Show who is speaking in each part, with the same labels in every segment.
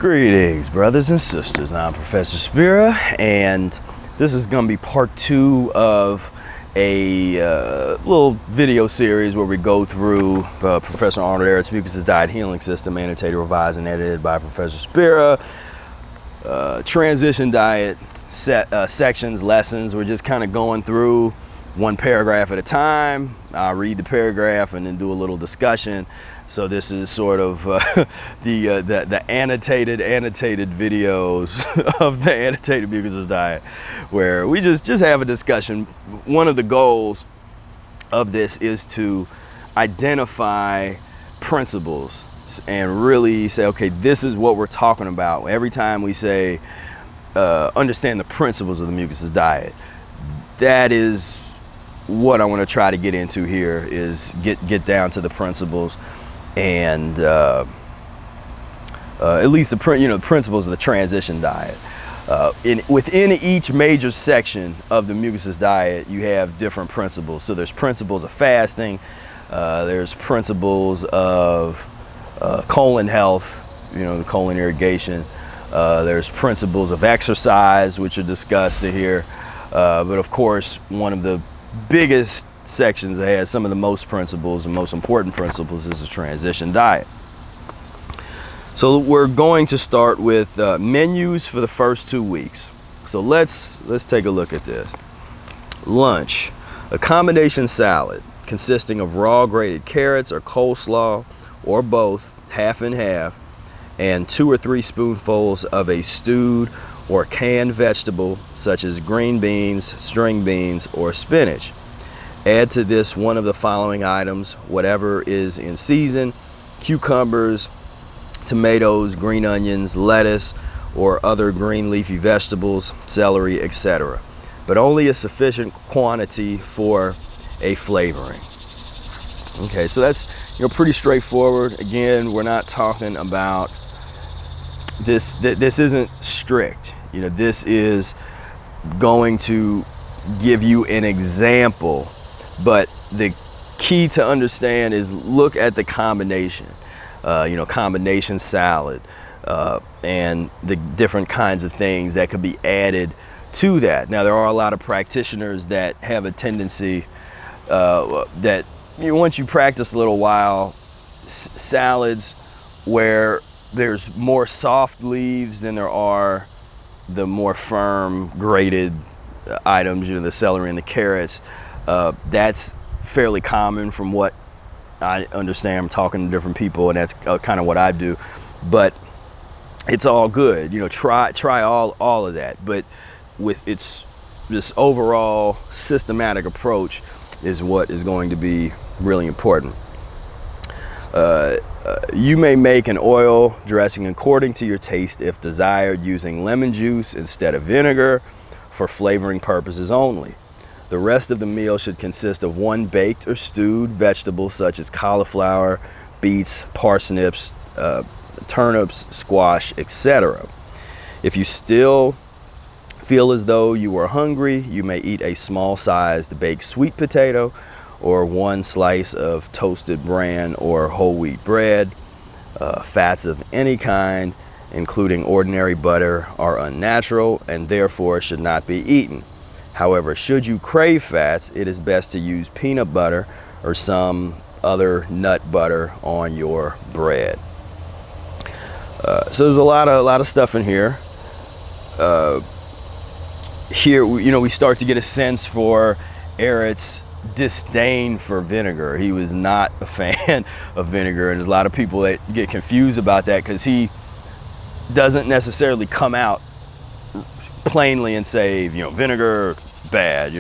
Speaker 1: Greetings, brothers and sisters. I'm Professor Spira, and this is going to be part 2 of a little video series where we go through Professor Arnold Ehret's Mucusless Diet Healing System, annotated, revised, and edited by Professor Spira. Transition diet sections, lessons. We're just kind of going through one paragraph at a time. I'll read the paragraph and then do a little discussion. So this is sort of the annotated videos of the annotated Mucusless diet, where we just have a discussion. One of the goals of this is to identify principles and really say, okay, this is what we're talking about. Every time we say understand the principles of the Mucusless diet, that is what I want to try to get into here, is get down to the principles. And at least the principles of the transition diet. Within each major section of the Mucusless diet, you have different principles. So there's principles of fasting, there's principles of colon health, the colon irrigation. There's principles of exercise, which are discussed here. But of course, one of the biggest sections that has some of the most principles and most important principles is the transition diet. So we're going to start with menus for the first 2 weeks. So let's take a look at this. Lunch: a combination salad consisting of raw grated carrots or coleslaw or both, half and half, and 2 or 3 spoonfuls of a stewed or canned vegetable such as green beans, string beans, or spinach. Add to this one of the following items, whatever is in season: cucumbers, tomatoes, green onions, lettuce, or other green leafy vegetables, celery, etc. But only a sufficient quantity for a flavoring. Okay, so that's pretty straightforward. Again, we're not talking about this. This isn't strict. This is going to give you an example. But the key to understand is look at the combination, combination salad, and the different kinds of things that could be added to that. Now, there are a lot of practitioners that have a tendency that once you practice a little while, salads where there's more soft leaves than there are the more firm grated items, the celery and the carrots. That's fairly common from what I understand. I'm talking to different people, and that's kind of what I do. But it's all good. Try all of that. But with this overall systematic approach is what is going to be really important. You may make an oil dressing according to your taste if desired, using lemon juice instead of vinegar for flavoring purposes only. The rest of the meal should consist of 1 baked or stewed vegetable such as cauliflower, beets, parsnips, turnips, squash, etc. If you still feel as though you are hungry, you may eat a small-sized baked sweet potato or 1 slice of toasted bran or whole wheat bread. Fats of any kind, including ordinary butter, are unnatural and therefore should not be eaten. However, should you crave fats, it is best to use peanut butter or some other nut butter on your bread. So there's a lot of stuff in here. Here, we start to get a sense for Ehret's disdain for vinegar. He was not a fan of vinegar, and there's a lot of people that get confused about that because he doesn't necessarily come out plainly and say, vinegar bad,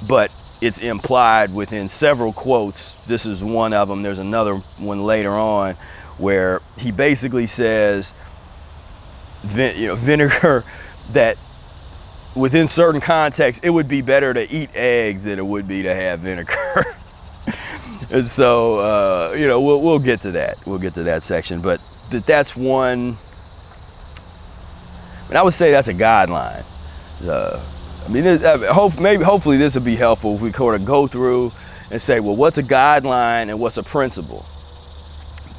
Speaker 1: but it's implied within several quotes. This is one of them. There's another one later on where he basically says, vinegar, that within certain contexts, it would be better to eat eggs than it would be to have vinegar. And so, we'll get to that. We'll get to that section, but that's one. And I would say that's a guideline. Hopefully this will be helpful if we kind of go through and say, well, what's a guideline and what's a principle?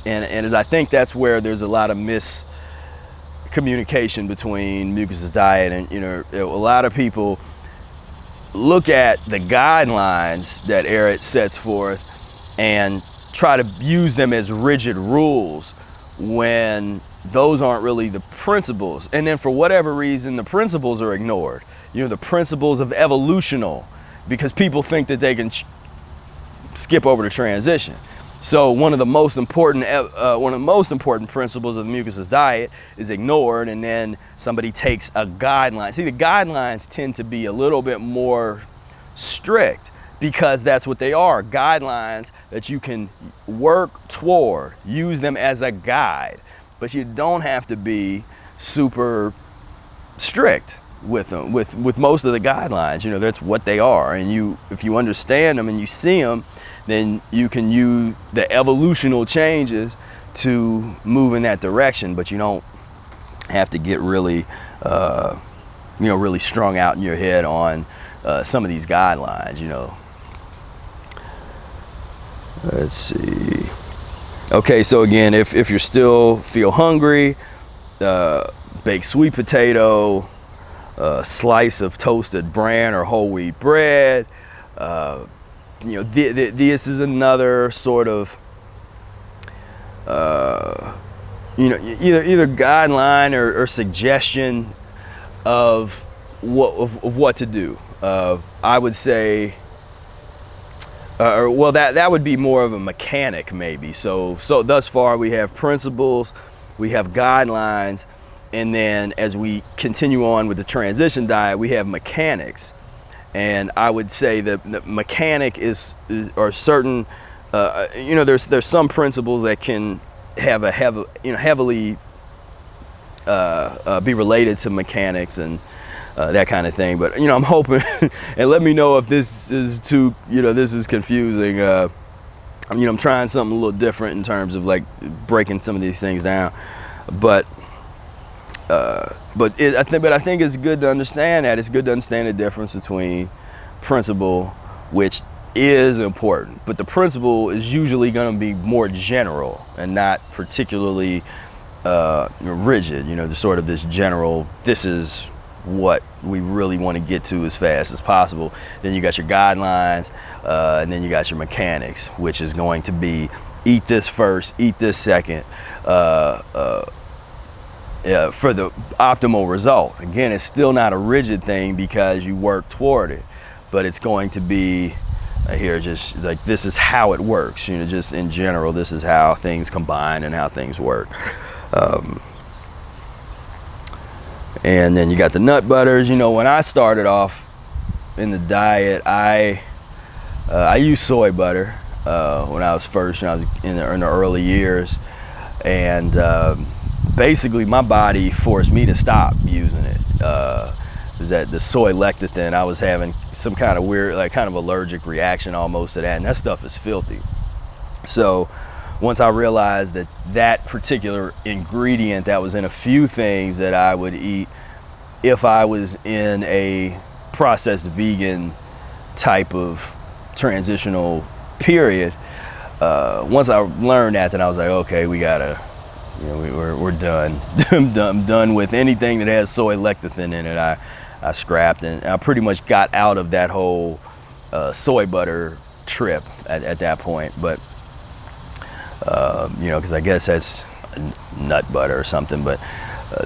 Speaker 1: And as I think that's where there's a lot of communication between Mucusless diet, and a lot of people look at the guidelines that Ehret sets forth and try to use them as rigid rules when those aren't really the principles. And then for whatever reason, the principles are ignored. The principles of evolutional, because people think that they can skip over the transition. So one of the most important principles of the Mucusless diet is ignored, and then somebody takes a guideline. See, the guidelines tend to be a little bit more strict because that's what they are, guidelines that you can work toward, use them as a guide, but you don't have to be super strict with them, with most of the guidelines. That's what they are, and if you understand them and you see them, then you can use the evolutional changes to move in that direction, but you don't have to get really, really strung out in your head on some of these guidelines. Let's see. Okay, so again, if you still feel hungry, baked sweet potato, slice of toasted bran or whole wheat bread. This is another sort of, either guideline or suggestion of what to do. I would say, that would be more of a mechanic maybe. So thus far we have principles, we have guidelines, and then as we continue on with the transition diet, we have mechanics. And I would say that the mechanic are certain, there's some principles that can have heavily be related to mechanics and that kind of thing. But I'm hoping, and let me know if this is too, this is confusing. I'm trying something a little different in terms of like breaking some of these things down. But I think it's good to understand that. It's good to understand the difference between principle, which is important, but the principle is usually going to be more general and not particularly rigid. Just sort of this general, this is what we really want to get to as fast as possible. Then you got your guidelines, and then you got your mechanics, which is going to be eat this first, eat this second, for the optimal result. Again, it's still not a rigid thing because you work toward it, but it's going to be here, just like this is how it works. Just in general, this is how things combine and how things work. And then you got the nut butters. When I started off in the diet, I used soy butter when I was in the early years, and basically my body forced me to stop using it. Is that the soy lecithin, I was having some kind of weird, like kind of allergic reaction almost to that, and that stuff is filthy. So once I realized that particular ingredient that was in a few things that I would eat if I was in a processed vegan type of transitional period, once I learned that, then I was like, okay, we gotta, we're done. I'm done with anything that has soy lecithin in it. I scrapped, and I pretty much got out of that whole soy butter trip at that point. But because I guess that's nut butter or something. But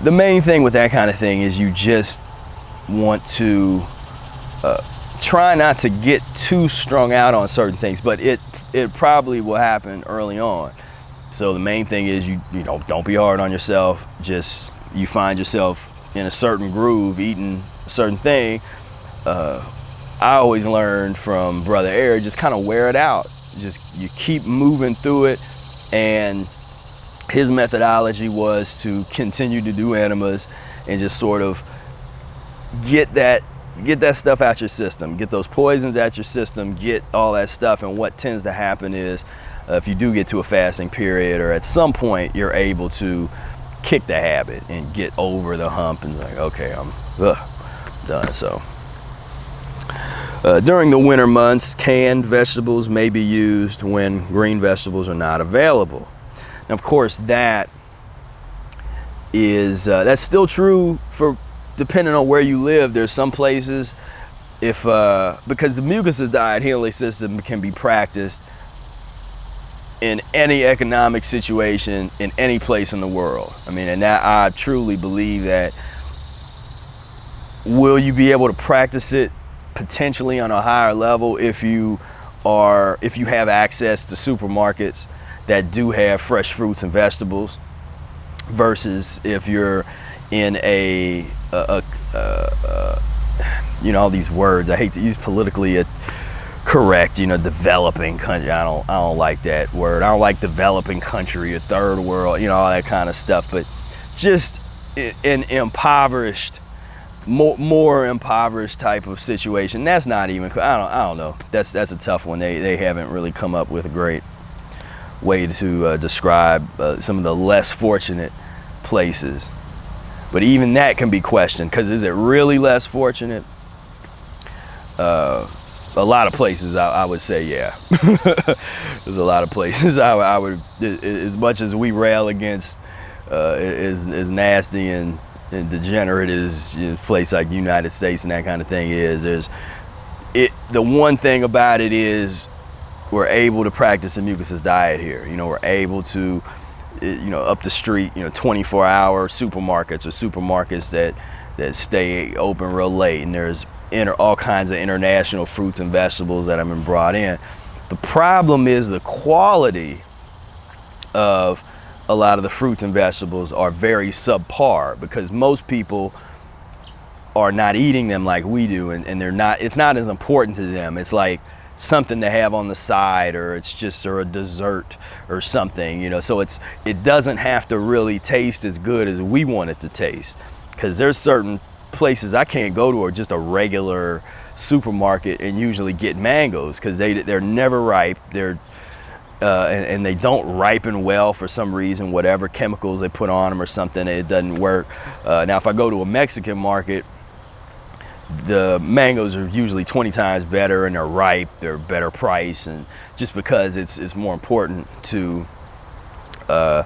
Speaker 1: the main thing with that kind of thing is you just want to try not to get too strung out on certain things, but it probably will happen early on. So the main thing is you don't be hard on yourself. Just you find yourself in a certain groove eating a certain thing. I always learned from Brother Ehret, just kind of wear it out. Just you keep moving through it, and his methodology was to continue to do enemas and just sort of get that stuff out your system, get those poisons out your system, get all that stuff. And what tends to happen is if you do get to a fasting period, or at some point you're able to kick the habit and get over the hump and like, okay, I'm done. So during the winter months, canned vegetables may be used when green vegetables are not available. Now, of course, that is that's still true for depending on where you live. There's some places, if because the Mucusless Diet Healing System can be practiced in any economic situation in any place in the world. I mean, and that I truly believe that. Will you be able to practice it potentially on a higher level if you have access to supermarkets that do have fresh fruits and vegetables, versus if you're in all these words I hate to use, politically correct, developing country. I don't like that word. I don't like developing country or third world, all that kind of stuff. But just an impoverished, more impoverished type of situation. That's not even, I don't know. That's a tough one. They haven't really come up with a great way to describe some of the less fortunate places. But even that can be questioned, because is it really less fortunate? A lot of places I would say, yeah. There's a lot of places I would, as much as we rail against as nasty and degenerate as a place like the United States and that kind of thing is, the one thing about it is we're able to practice a mucusless diet here. We're able to, up the street, 24-hour supermarkets or supermarkets that stay open real late, and there's all kinds of international fruits and vegetables that have been brought in. The problem is the quality of a lot of the fruits and vegetables are very subpar, because most people are not eating them like we do, and it's not as important to them. It's like something to have on the side, or it's just a dessert or something, so it doesn't have to really taste as good as we want it to taste, because there's certain places I can't go to, or just a regular supermarket, and usually get mangoes, because they're never ripe. And they don't ripen well for some reason, whatever chemicals they put on them or something, it doesn't work. Now if I go to a Mexican market, the mangoes are usually 20 times better, and they're ripe, they're better price, and just because it's more important to a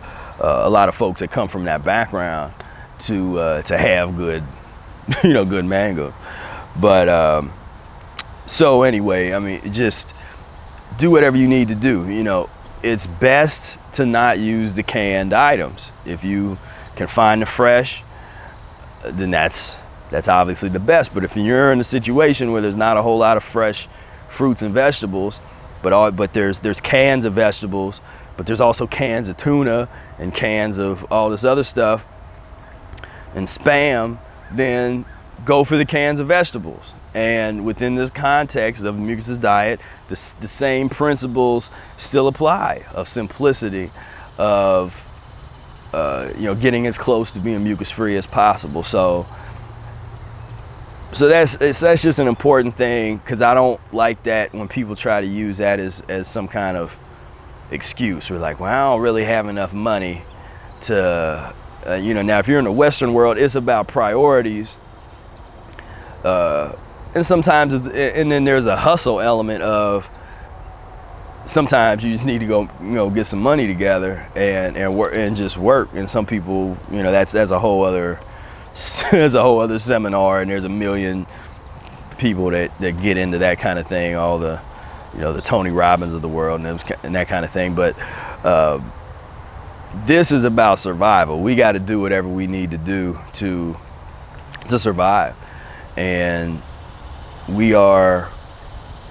Speaker 1: lot of folks that come from that background to have good good mango. But so anyway, I mean, just do whatever you need to do. It's best to not use the canned items. If you can find the fresh, then that's obviously the best. But if you're in a situation where there's not a whole lot of fresh fruits and vegetables, but there's cans of vegetables, but there's also cans of tuna and cans of all this other stuff and Spam, then go for the cans of vegetables. And within this context of the mucusless diet, the same principles still apply, of simplicity, of getting as close to being mucus-free as possible. So that's just an important thing, because I don't like that when people try to use that as some kind of excuse. We're like, well, I don't really have enough money to, now if you're in the Western world, it's about priorities. And sometimes and then there's a hustle element of sometimes you just need to go get some money together and work and just work. And some people, that's a whole other seminar, and there's a million people that get into that kind of thing, all the the Tony Robbins of the world and that kind of thing. But this is about survival. We got to do whatever we need to do to survive. And we are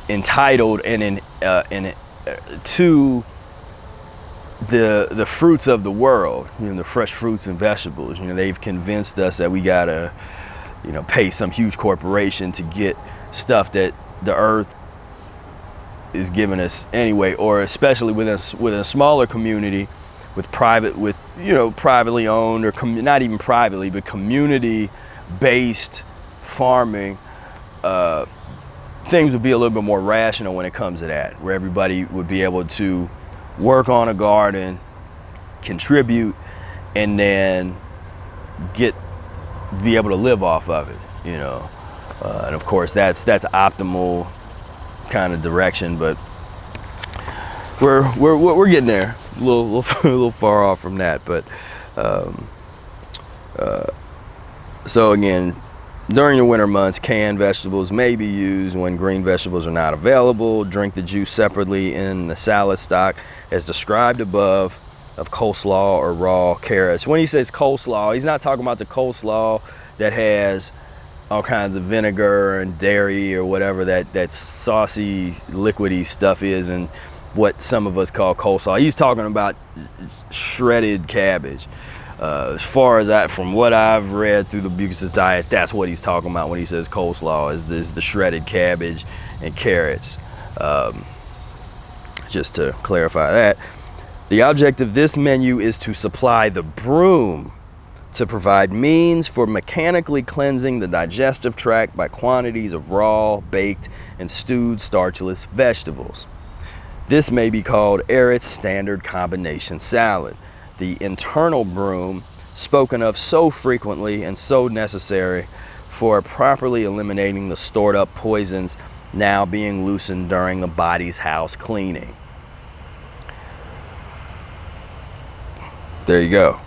Speaker 1: entitled to the fruits of the world, the fresh fruits and vegetables. They've convinced us that we gotta, pay some huge corporation to get stuff that the earth is giving us anyway, or especially with a smaller community, privately owned, or not even privately, but community-based farming, things would be a little bit more rational when it comes to that, where everybody would be able to work on a garden, contribute, and then be able to live off of it, and of course that's optimal kind of direction, but we're getting there, a little far off from that. But So again, during the winter months, canned vegetables may be used when green vegetables are not available. Drink the juice separately in the salad stock as described above of coleslaw or raw carrots. When he says coleslaw, he's not talking about the coleslaw that has all kinds of vinegar and dairy or whatever that saucy, liquidy stuff is and what some of us call coleslaw. He's talking about shredded cabbage. As far as from what I've read through the Mucusless diet, that's what he's talking about when he says coleslaw, is the shredded cabbage and carrots. Just to clarify that. The object of this menu is to supply the broom to provide means for mechanically cleansing the digestive tract by quantities of raw, baked, and stewed starchless vegetables. This may be called Ehret's standard combination salad. The internal broom, spoken of so frequently and so necessary for properly eliminating the stored up poisons now being loosened during the body's house cleaning. There you go.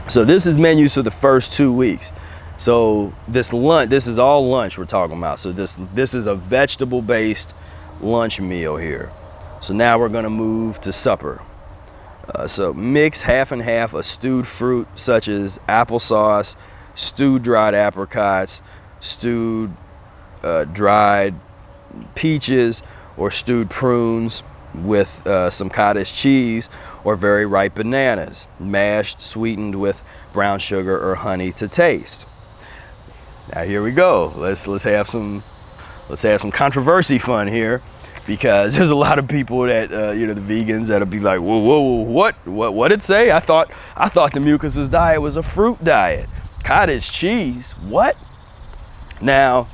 Speaker 1: So this is menus for the first 2 weeks. So this is all lunch we're talking about. So this is a vegetable-based lunch meal here. So now we're gonna move to supper. So mix half and half a stewed fruit such as applesauce, stewed dried apricots, stewed dried peaches, or stewed prunes with some cottage cheese or very ripe bananas, mashed, sweetened with brown sugar or honey to taste. Now here we go. Let's have some controversy fun here, because there's a lot of people that the vegans that'll be like, whoa, what it say? I thought the Mucusless diet was a fruit diet. Cottage cheese, what? Now,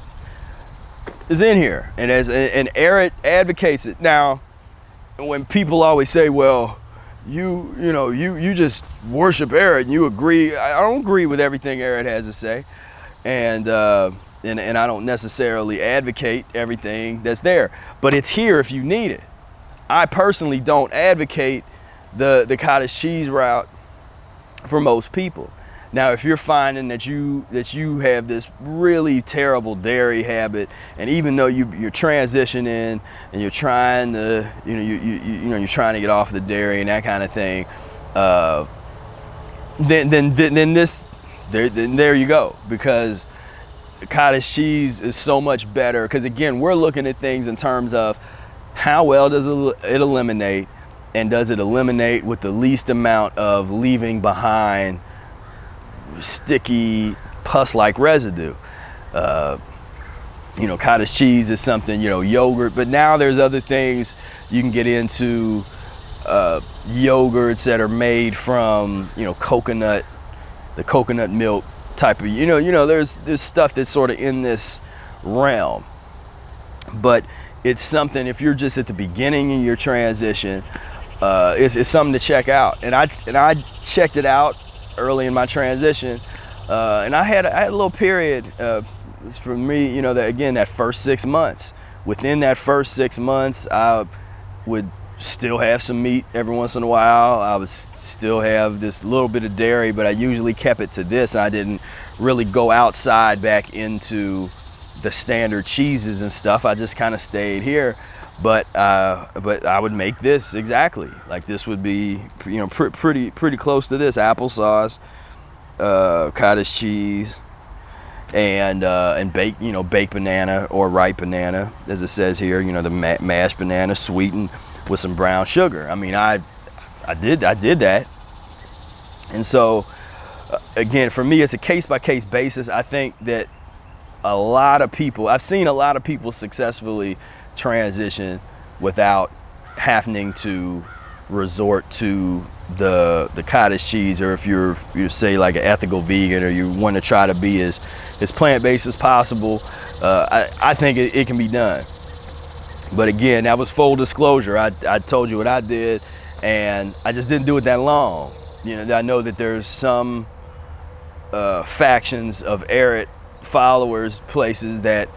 Speaker 1: it's in here, and Ehret advocates it. Now, when people always say, well, you just worship Ehret and you agree, I don't agree with everything Ehret has to say, and I don't necessarily advocate everything that's there, but it's here if you need it. I personally don't advocate the cottage cheese route for most people. Now, if you're finding that you have this really terrible dairy habit, and even though you're transitioning and you're trying to you're trying to get off the dairy and that kind of thing, then there you go, because cottage cheese is so much better. Because again, we're looking at things in terms of how well does it eliminate, and does it eliminate with the least amount of leaving behind sticky pus-like residue. Cottage cheese is something, yogurt, but now there's other things you can get into, yogurts that are made from the coconut milk type of, there's stuff that's sort of in this realm. But it's something, if you're just at the beginning in your transition, it's something to check out. And I checked it out early in my transition, and I had a little period for me, that first 6 months. Within that first 6 months, I would still have some meat every once in a while. I would still have this little bit of dairy, but I usually kept it to this. I didn't really go outside back into the standard cheeses and stuff. I just kind of stayed here. But I would make this exactly like this would be, pretty close to this: applesauce, cottage cheese, and baked banana or ripe banana, as it says here. The mashed banana sweetened with some brown sugar. I mean, I did that, and so again, for me, it's a case-by-case basis. I think that I've seen a lot of people successfully transition without having to resort to the cottage cheese, or if you're say like an ethical vegan, or you want to try to be as plant-based as possible. I think it can be done. But again, that was full disclosure. I told you what I did, and I just didn't do it that long. I know that there's some factions of Ehret followers, places that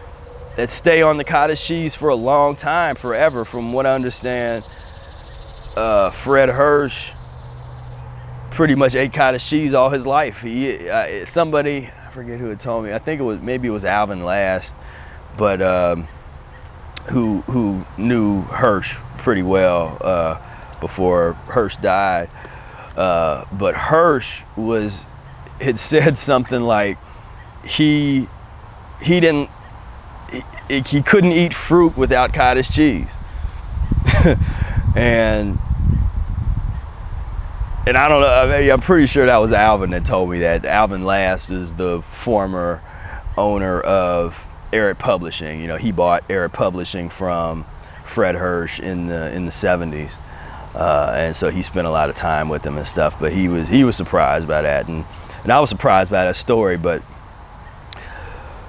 Speaker 1: stay on the cottage cheese for a long time, forever. From what I understand, Fred Hirsch pretty much ate cottage cheese all his life. Somebody, I forget who had told me, I think maybe it was Alvin Last, but who knew Hirsch pretty well before Hirsch died. But Hirsch had said something like he couldn't eat fruit without cottage cheese. and I don't know, I'm pretty sure that was Alvin that told me that. Alvin Last is the former owner of Ehret Publishing. You know, he bought Ehret Publishing from Fred Hirsch in the 70s. And so he spent a lot of time with him and stuff, but he was surprised by that, and I was surprised by that story. But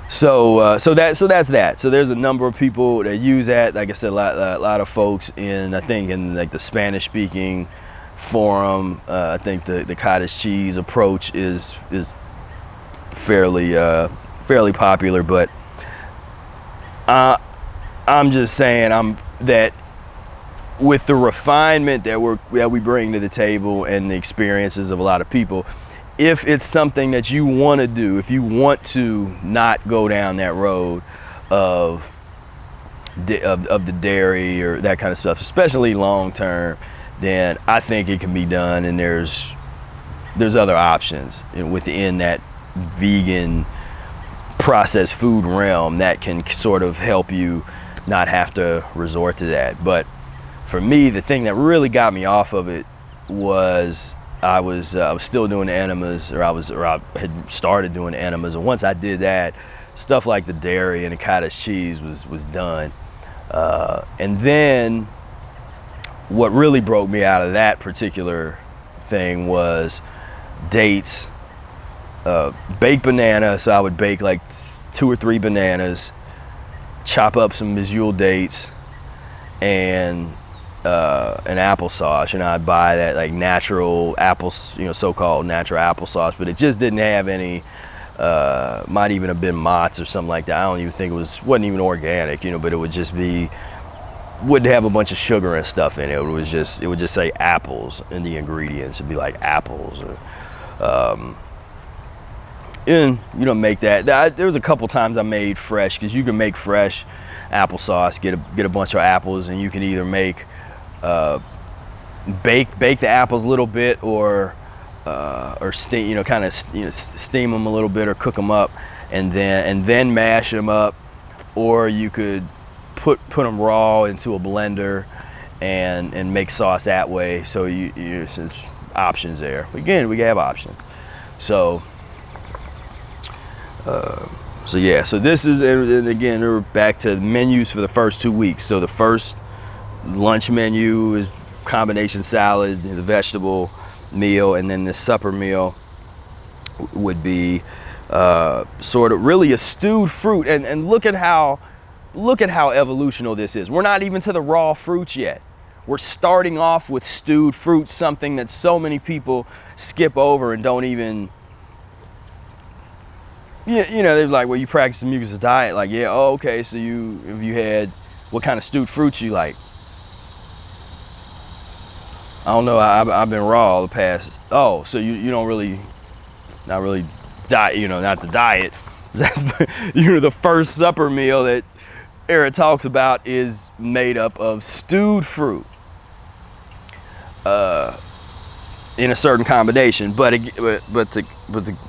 Speaker 1: so that's that. So there's a number of people that use that. Like I said, a lot of folks in like the Spanish speaking forum. I think the cottage cheese approach is fairly popular, but I'm just saying that with the refinement that we bring to the table and the experiences of a lot of people, if it's something that you want to do, if you want to not go down that road of the dairy or that kind of stuff, especially long term, then I think it can be done. And there's other options within that vegan processed food realm that can sort of help you not have to resort to that. But for me, the thing that really got me off of it was I was still doing the enemas, or I had started doing the enemas, and once I did that, stuff like the dairy and the cottage cheese was done. And then what really broke me out of that particular thing was dates, baked banana. So I would bake like 2 or 3 bananas, chop up some Mejul dates, and an applesauce. You know, I'd buy that like natural apples, so-called natural applesauce, but it just didn't have any. Might even have been Mott's or something like that. I don't even think wasn't even organic, but it would just wouldn't have a bunch of sugar and stuff in it. It would just say apples in the ingredients. It'd be like apples, and make that. There was a couple times I made fresh, because you can make fresh applesauce. Get a bunch of apples, and you can either make bake the apples a little bit, or steam, steam them a little bit or cook them up, and then mash them up, or you could put them raw into a blender and make sauce that way. So there's options there. Again, we have options. So yeah. So this is, and again, we're back to menus for the first 2 weeks. So the first lunch menu is combination salad, the vegetable meal, and then the supper meal would be sort of really a stewed fruit. And look at how evolutional this is. We're not even to the raw fruits yet. We're starting off with stewed fruit, something that so many people skip over and don't even. They're like, well, you practice the Mucusless diet. Like, yeah, oh, okay. So if you had, what kind of stewed fruits you like? I don't know. I've been raw the past. Oh, so you don't really, not really diet. Not the diet. That's the first supper meal that Ehret talks about is made up of stewed fruit in a certain combination.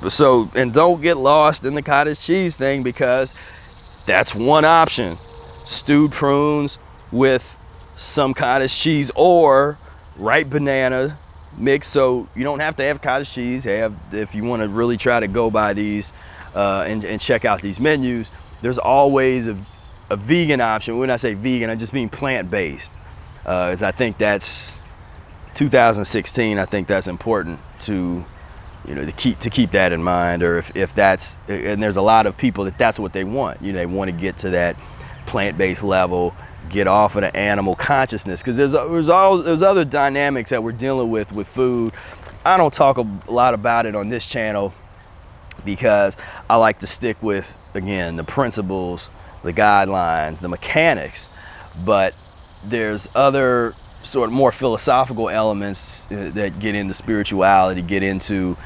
Speaker 1: So don't get lost in the cottage cheese thing, because that's one option: stewed prunes with some cottage cheese, or ripe banana mix. So you don't have to have cottage cheese. If you want to really try to go by these and check out these menus, there's always a vegan option. When I say vegan, I just mean plant-based, as I think that's 2016. I think that's important to keep that in mind. Or if that's, and there's a lot of people that's what they want. They want to get to that plant-based level, get off of the animal consciousness, because there's other dynamics that we're dealing with food. I don't talk a lot about it on this channel, because I like to stick with, again, the principles, the guidelines, the mechanics. But there's other sort of more philosophical elements that get into spirituality, get into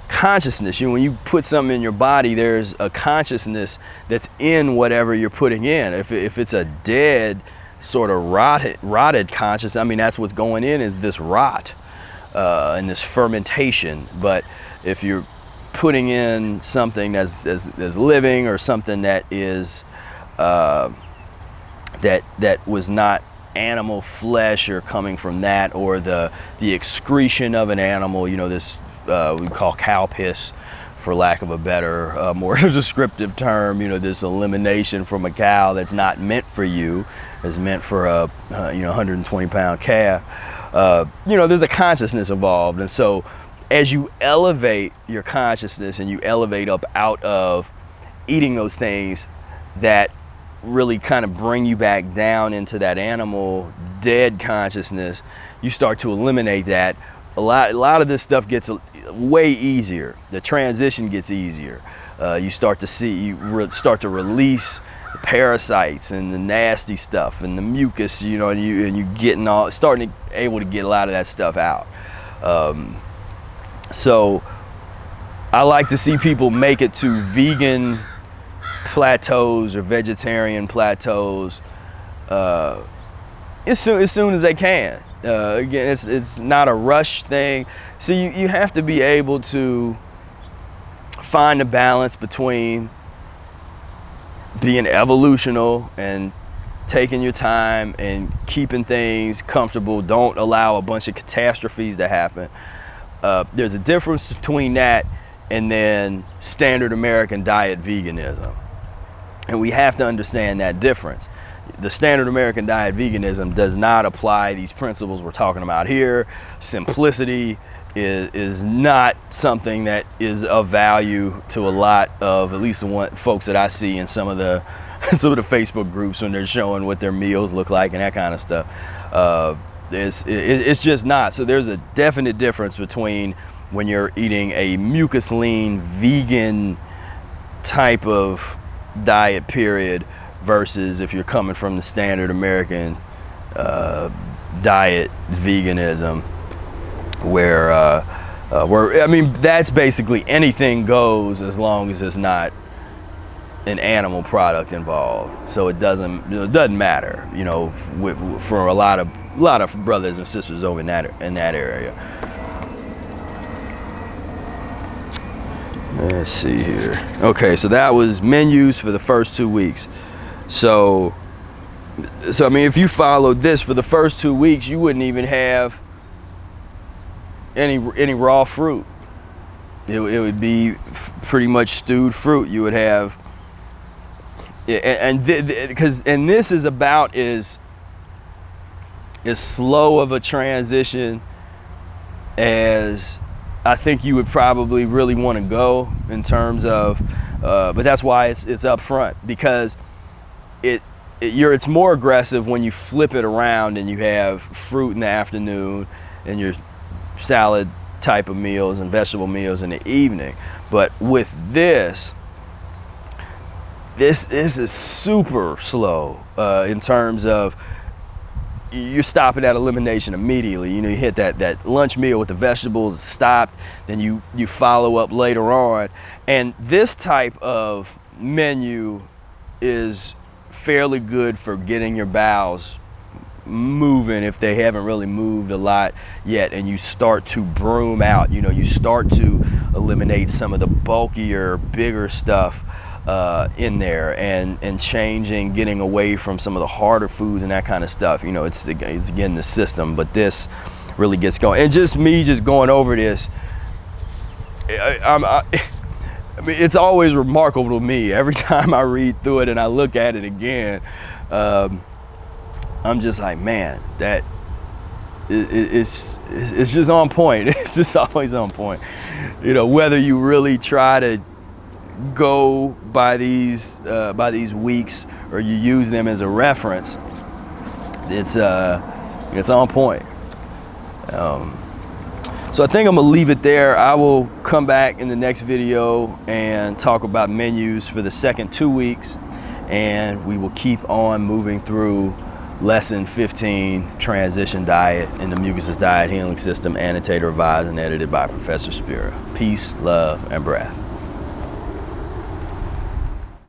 Speaker 1: consciousness. You know, when you put something in your body, there's a consciousness that's in whatever you're putting in. If it's a dead, sort of rotted consciousness, I mean, that's what's going in, is this rot and this fermentation. But if you're putting in something that's living, or something that is that was not animal flesh, or coming from that, or the excretion of an animal, you know, this we call cow piss, for lack of a better, more descriptive term, you know, this elimination from a cow that's not meant for you, is meant for a 120-pound calf. You know, there's a consciousness involved. And so as you elevate your consciousness, and you elevate up out of eating those things that really kind of bring you back down into that animal dead consciousness, you start to eliminate that. A lot of this stuff gets way easier. The transition gets easier. You start to release the parasites and the nasty stuff and the mucus, you know, and you able to get a lot of that stuff out. So I like to see people make it to vegan plateaus or vegetarian plateaus as soon as they can. Again, it's not a rush thing. See, you have to be able to find a balance between being evolutional and taking your time and keeping things comfortable. Don't allow a bunch of catastrophes to happen. There's a difference between that and then standard American diet veganism. And we have to understand that difference. The standard American diet veganism does not apply these principles we're talking about here. Simplicity is not something that is of value to a lot of, at least the folks that I see in some of the Facebook groups when they're showing what their meals look like and that kind of stuff. It's just not. So there's a definite difference between when you're eating a mucus lean vegan type of diet period versus if you're coming from the standard American diet veganism, where I mean, that's basically anything goes as long as it's not an animal product involved. So it doesn't matter, you know, for a lot of brothers and sisters over in that area. Let's see here. Okay, so that was menus for the first 2 weeks. So I mean, if you followed this for the first 2 weeks, you wouldn't even have any raw fruit. It would be pretty much stewed fruit. You would have, and this is about as slow of a transition as I think you would probably really want to go in terms of, but that's why it's up front, because it's more aggressive when you flip it around and you have fruit in the afternoon and your salad type of meals and vegetable meals in the evening. But with this is super slow in terms of you're stopping at elimination immediately. You know, you hit that lunch meal with the vegetables, stopped, then you follow up later on. And this type of menu is fairly good for getting your bowels moving if they haven't really moved a lot yet, and you start to broom out, you know, you start to eliminate some of the bulkier, bigger stuff in there, and getting away from some of the harder foods and that kind of stuff. You know, it's again the system, but this really gets going. And just me going over this, I mean, it's always remarkable to me every time I read through it and I look at it again. I'm just like, man, that it's just on point. It's just always on point. You know, whether you really try to go by these weeks or you use them as a reference, it's on point. So I think I'm gonna leave it there. I will come back in the next video and talk about menus for the second 2 weeks, and we will keep on moving through Lesson 15, Transition Diet in the Mucusless Diet Healing System, annotated, revised, and edited by Professor Spira. Peace, love, and breath.